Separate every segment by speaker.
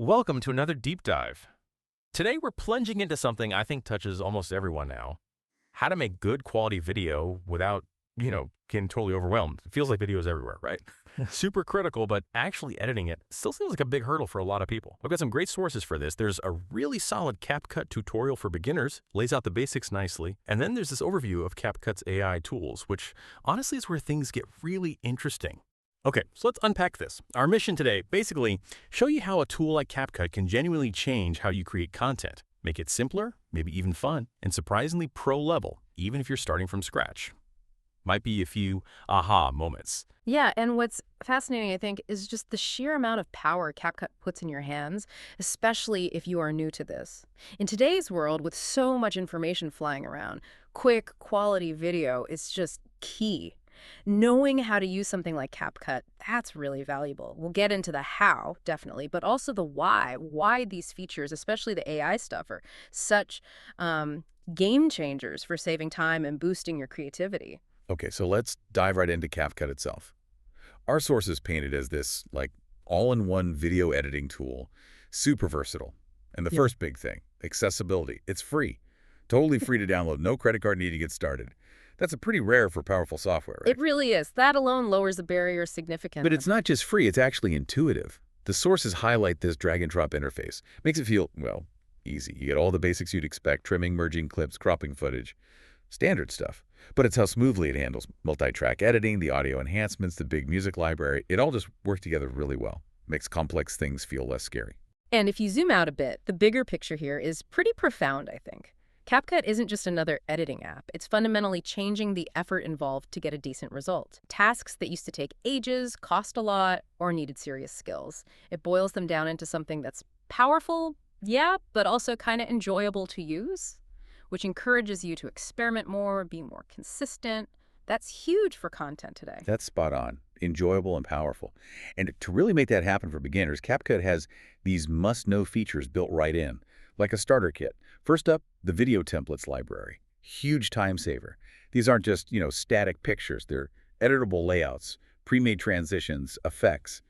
Speaker 1: Welcome to another deep dive. Today we're plunging into something I think touches almost everyone now. How to make good quality video without, getting totally overwhelmed. It feels like video is everywhere, right? Super critical, but actually editing it still seems like a big hurdle for a lot of people. I've got some great sources for this. There's a really solid CapCut tutorial for beginners, lays out the basics nicely. And then there's this overview of CapCut's AI tools, which honestly is where things get really interesting. Okay, so let's unpack this. Our mission today, basically, show you how a tool like CapCut can genuinely change how you create content, make it simpler, maybe even fun, and surprisingly pro level, even if you're starting from scratch. Might be a few aha moments.
Speaker 2: Yeah, and what's fascinating, I think, is just the sheer amount of power CapCut puts in your hands, especially if you are new to this. In today's world, with so much information flying around, quick, quality video is just key. Knowing how to use something like CapCut, that's really valuable. We'll get into the how, definitely, but also the why these features, especially the AI stuff, are such game changers for saving time and boosting your creativity.
Speaker 3: Okay, so let's dive right into CapCut itself. Our sources paint it as this, all-in-one video editing tool, super versatile. And the first big thing, accessibility. It's free. Totally free to download, no credit card needed to get started. That's a pretty rare for powerful software, right?
Speaker 2: It really is. That alone lowers the barrier significantly.
Speaker 3: But it's not just free, it's actually intuitive. The sources highlight this drag-and-drop interface. Makes it feel, well, easy. You get all the basics you'd expect, trimming, merging clips, cropping footage. Standard stuff. But it's how smoothly it handles multi-track editing, the audio enhancements, the big music library. It all just works together really well. Makes complex things feel less scary.
Speaker 2: And if you zoom out a bit, the bigger picture here is pretty profound, I think. CapCut isn't just another editing app. It's fundamentally changing the effort involved to get a decent result. Tasks that used to take ages, cost a lot, or needed serious skills. It boils them down into something that's powerful, yeah, but also kind of enjoyable to use, which encourages you to experiment more, be more consistent. That's huge for content today.
Speaker 3: That's spot on. Enjoyable and powerful. And to really make that happen for beginners, CapCut has these must-know features built right in, like a starter kit. First up, the video templates library. Huge time saver. These aren't just, static pictures. They're editable layouts, pre-made transitions, effects,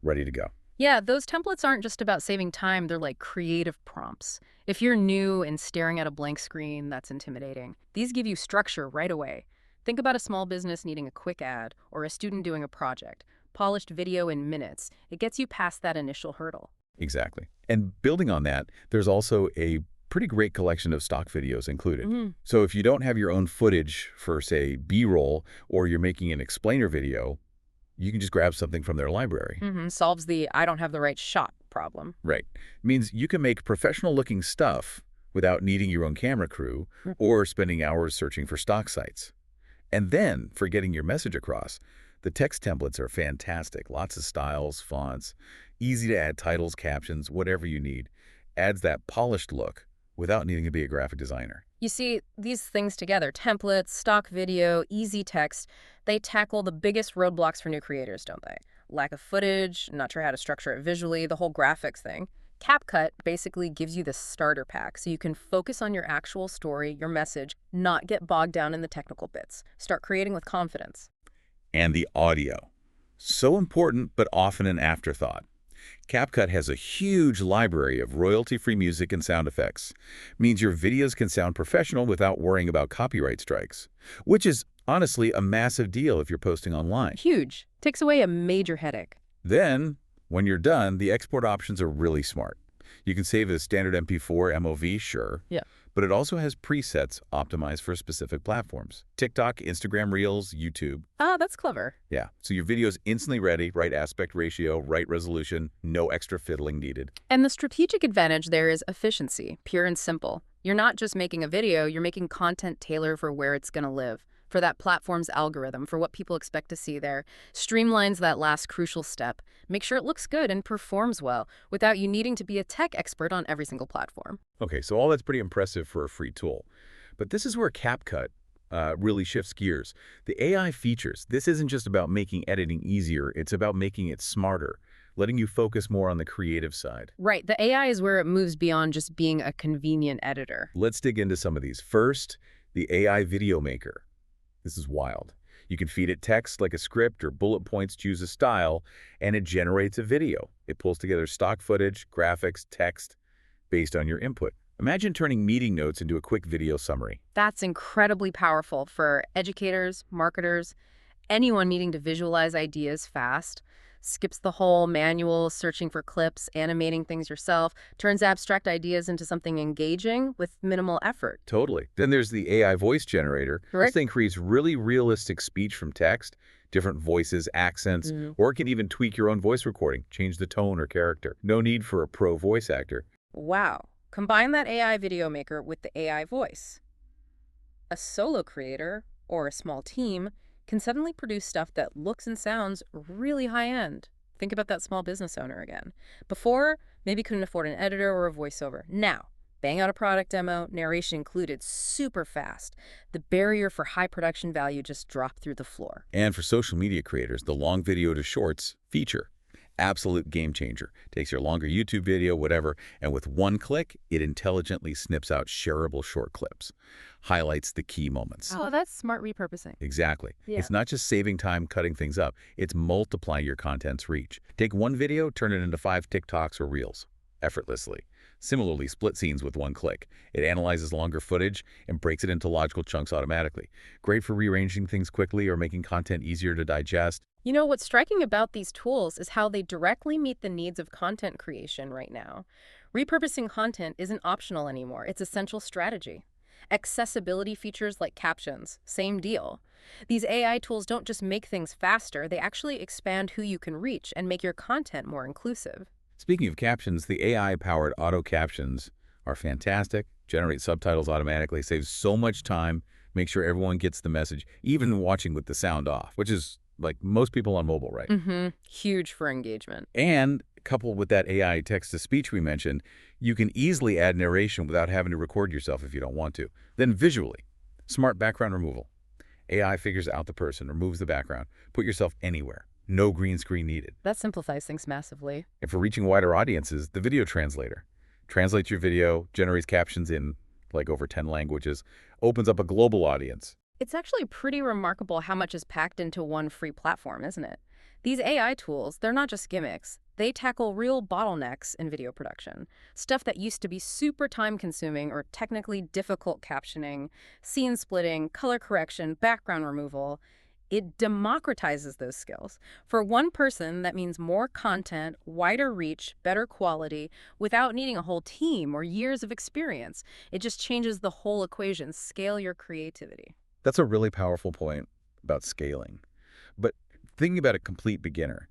Speaker 3: ready to go.
Speaker 2: Yeah, those templates aren't just about saving time, they're like creative prompts. If you're new and staring at a blank screen, that's intimidating. These give you structure right away. Think about a small business needing a quick ad or a student doing a project. Polished video in minutes. It gets you past that initial hurdle.
Speaker 3: Exactly. And building on that, there's also a pretty great collection of stock videos included. So if you don't have your own footage for, say, B-roll, or you're making an explainer video, you can just grab something from their library.
Speaker 2: Solves the I don't have the right shot problem.
Speaker 3: Right. Means you can make professional-looking stuff without needing your own camera crew or spending hours searching for stock sites. And then, for getting your message across, the text templates are fantastic. Lots of styles, fonts, easy to add titles, captions, whatever you need. Adds that polished look without needing to be a graphic designer.
Speaker 2: You see, these things together, templates, stock video, easy text, they tackle the biggest roadblocks for new creators, don't they? Lack of footage, not sure how to structure it visually, the whole graphics thing. CapCut basically gives you the starter pack so you can focus on your actual story, your message, not get bogged down in the technical bits. Start creating with confidence.
Speaker 3: And the audio. So important, but often an afterthought. CapCut has a huge library of royalty-free music and sound effects. Means your videos can sound professional without worrying about copyright strikes, which is honestly a massive deal if you're posting online.
Speaker 2: Huge. Takes away a major headache.
Speaker 3: Then, when you're done, the export options are really smart. You can save as standard MP4, MOV, sure.
Speaker 2: Yeah.
Speaker 3: But it also has presets optimized for specific platforms. TikTok, Instagram Reels, YouTube.
Speaker 2: Ah, that's clever.
Speaker 3: Yeah, so your video's instantly ready, right aspect ratio, right resolution, no extra fiddling needed.
Speaker 2: And the strategic advantage there is efficiency, pure and simple. You're not just making a video, you're making content tailored for where it's going to live, for that platform's algorithm, for what people expect to see there. Streamlines that last crucial step. Make sure it looks good and performs well without you needing to be a tech expert on every single platform.
Speaker 3: Okay, so all that's pretty impressive for a free tool. But this is where CapCut really shifts gears. The AI features, this isn't just about making editing easier, it's about making it smarter, letting you focus more on the creative side.
Speaker 2: Right, the AI is where it moves beyond just being a convenient editor.
Speaker 3: Let's dig into some of these. First, the AI Video Maker. This is wild. You can feed it text like a script or bullet points, choose a style, and it generates a video. It pulls together stock footage, graphics, text based on your input. Imagine turning meeting notes into a quick video summary.
Speaker 2: That's incredibly powerful for educators, marketers, anyone needing to visualize ideas fast. Skips the whole manual searching for clips, animating things yourself, turns abstract ideas into something engaging with minimal effort.
Speaker 3: Totally. Then there's the AI voice generator. This
Speaker 2: Correct?
Speaker 3: thing creates really realistic speech from text, different voices, accents, or it can even tweak your own voice recording, change the tone or character. No need for a pro voice actor.
Speaker 2: Wow. Combine that AI video maker with the AI voice. A solo creator or a small team can suddenly produce stuff that looks and sounds really high-end. Think about that small business owner again. Before, maybe couldn't afford an editor or a voiceover. Now, bang out a product demo, narration included, super fast. The barrier for high production value just dropped through the floor.
Speaker 3: And for social media creators, the long video to shorts feature. Absolute game changer. Takes your longer YouTube video, whatever, and with one click, it intelligently snips out shareable short clips. Highlights the key moments.
Speaker 2: Oh, that's smart repurposing.
Speaker 3: Exactly.
Speaker 2: Yeah.
Speaker 3: It's not just saving time cutting things up, it's multiplying your content's reach. Take one video, turn it into 5 TikToks or Reels, effortlessly. Similarly, split scenes with one click. It analyzes longer footage and breaks it into logical chunks automatically. Great for rearranging things quickly or making content easier to digest.
Speaker 2: You know, what's striking about these tools is how they directly meet the needs of content creation right now. Repurposing content isn't optional anymore. It's essential strategy. Accessibility features like captions, same deal. These AI tools don't just make things faster, they actually expand who you can reach and make your content more inclusive.
Speaker 3: Speaking of captions, the AI-powered auto captions are fantastic, generate subtitles automatically, saves so much time, make sure everyone gets the message, even watching with the sound off, which is like most people on mobile, right?
Speaker 2: Huge for engagement.
Speaker 3: And coupled with that AI text-to-speech we mentioned, you can easily add narration without having to record yourself if you don't want to. Then visually, smart background removal. AI figures out the person, removes the background, put yourself anywhere. No green screen needed.
Speaker 2: That simplifies things massively.
Speaker 3: And for reaching wider audiences, the video translator. Translates your video, generates captions in like over 10 languages, opens up a global audience.
Speaker 2: It's actually pretty remarkable how much is packed into one free platform, isn't it? These AI tools, they're not just gimmicks. They tackle real bottlenecks in video production. Stuff that used to be super time-consuming or technically difficult captioning, scene splitting, color correction, background removal. It democratizes those skills. For one person, that means more content, wider reach, better quality, without needing a whole team or years of experience. It just changes the whole equation. Scale your creativity.
Speaker 3: That's a really powerful point about scaling. But thinking about a complete beginner,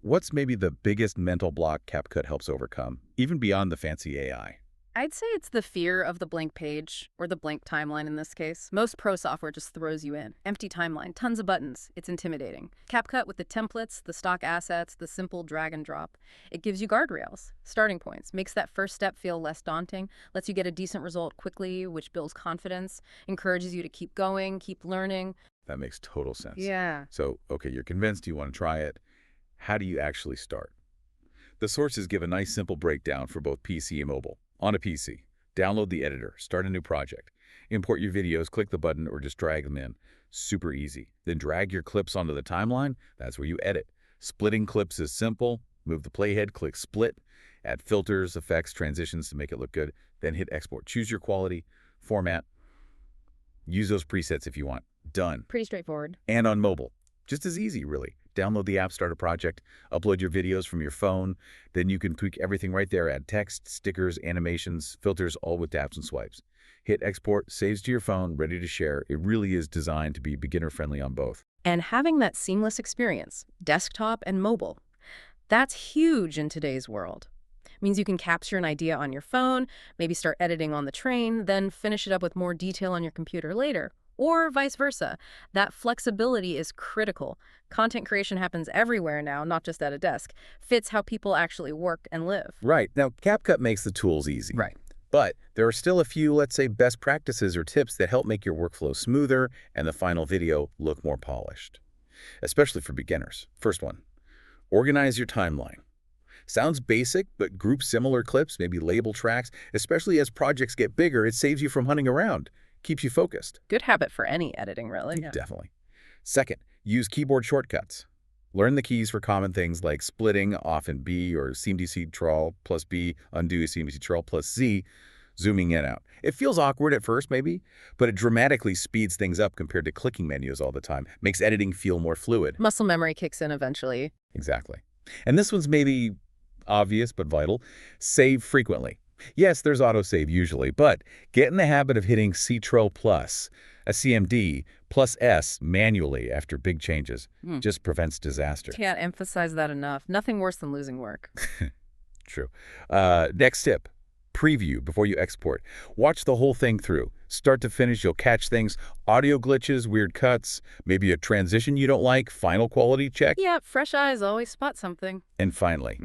Speaker 3: what's maybe the biggest mental block CapCut helps overcome, even beyond the fancy AI?
Speaker 2: I'd say it's the fear of the blank page, or the blank timeline in this case. Most pro software just throws you in. Empty timeline, tons of buttons. It's intimidating. CapCut with the templates, the stock assets, the simple drag and drop. It gives you guardrails, starting points, makes that first step feel less daunting, lets you get a decent result quickly, which builds confidence, encourages you to keep going, keep learning.
Speaker 3: That makes total sense.
Speaker 2: Yeah.
Speaker 3: So, okay, you're convinced you want to try it. How do you actually start? The sources give a nice simple breakdown for both PC and mobile. On a PC, download the editor, start a new project. Import your videos, click the button, or just drag them in. Super easy. Then drag your clips onto the timeline. That's where you edit. Splitting clips is simple. Move the playhead, click split. Add filters, effects, transitions to make it look good. Then hit export. Choose your quality, format. Use those presets if you want. Done.
Speaker 2: Pretty straightforward.
Speaker 3: And on mobile. Just as easy, really. Download the app, start a project, upload your videos from your phone. Then you can tweak everything right there. Add text, stickers, animations, filters, all with taps and swipes. Hit export, saves to your phone, ready to share. It really is designed to be beginner-friendly on both.
Speaker 2: And having that seamless experience, desktop and mobile, that's huge in today's world. It means you can capture an idea on your phone, maybe start editing on the train, then finish it up with more detail on your computer later. Or vice versa. That flexibility is critical. Content creation happens everywhere now, not just at a desk. Fits how people actually work and live.
Speaker 3: Right. Now, CapCut makes the tools easy.
Speaker 2: Right.
Speaker 3: But there are still a few, let's say, best practices or tips that help make your workflow smoother and the final video look more polished, especially for beginners. First one, organize your timeline. Sounds basic, but group similar clips, maybe label tracks, especially as projects get bigger, it saves you from hunting around. Keeps you focused.
Speaker 2: Good habit for any editing, really.
Speaker 3: Definitely. Second, use keyboard shortcuts. Learn the keys for common things like splitting, often B, or CMD Ctrl plus B, undo CMD Ctrl plus Z, zooming in out. It feels awkward at first, maybe, but it dramatically speeds things up compared to clicking menus all the time, makes editing feel more fluid.
Speaker 2: Muscle memory kicks in eventually.
Speaker 3: Exactly. And this one's maybe obvious but vital. Save frequently. Yes, there's autosave usually, but get in the habit of hitting Ctrl plus, a CMD, plus S manually after big changes. Just prevents disaster.
Speaker 2: Can't emphasize that enough. Nothing worse than losing work.
Speaker 3: True. Next tip. Preview before you export. Watch the whole thing through. Start to finish, you'll catch things. Audio glitches, weird cuts, maybe a transition you don't like, final quality check.
Speaker 2: Yeah, fresh eyes always spot something.
Speaker 3: And finally,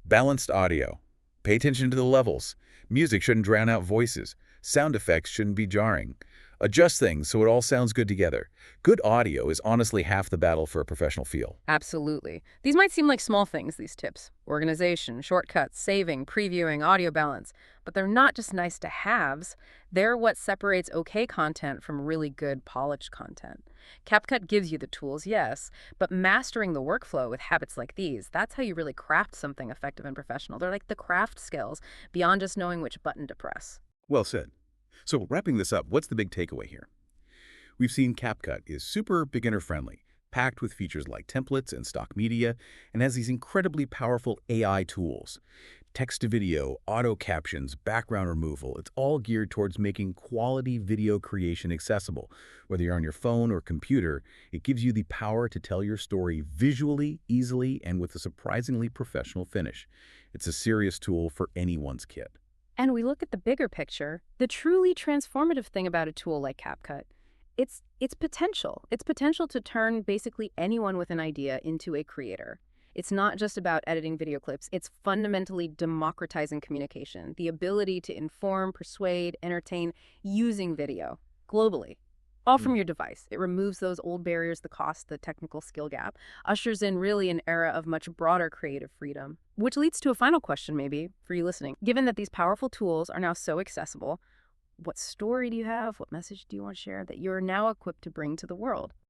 Speaker 3: balanced audio. Pay attention to the levels. Music shouldn't drown out voices. Sound effects shouldn't be jarring. Adjust things so it all sounds good together. Good audio is honestly half the battle for a professional feel.
Speaker 2: Absolutely. These might seem like small things, these tips. Organization, shortcuts, saving, previewing, audio balance. But they're not just nice to haves. They're what separates okay content from really good, polished content. CapCut gives you the tools, yes, but mastering the workflow with habits like these, that's how you really craft something effective and professional. They're like the craft skills beyond just knowing which button to press.
Speaker 3: Well said. So wrapping this up, what's the big takeaway here? We've seen CapCut is super beginner-friendly, packed with features like templates and stock media, and has these incredibly powerful AI tools. Text-to-video, auto captions, background removal, it's all geared towards making quality video creation accessible. Whether you're on your phone or computer, it gives you the power to tell your story visually, easily, and with a surprisingly professional finish. It's a serious tool for anyone's kit.
Speaker 2: And we look at the bigger picture, the truly transformative thing about a tool like CapCut. It's potential. It's potential to turn basically anyone with an idea into a creator. It's not just about editing video clips. It's fundamentally democratizing communication, the ability to inform, persuade, entertain using video globally. All from your device. It removes those old barriers, the cost, the technical skill gap, ushers in really an era of much broader creative freedom. Which leads to a final question maybe for you listening. Given that these powerful tools are now so accessible, what story do you have, what message do you want to share that you're now equipped to bring to the world?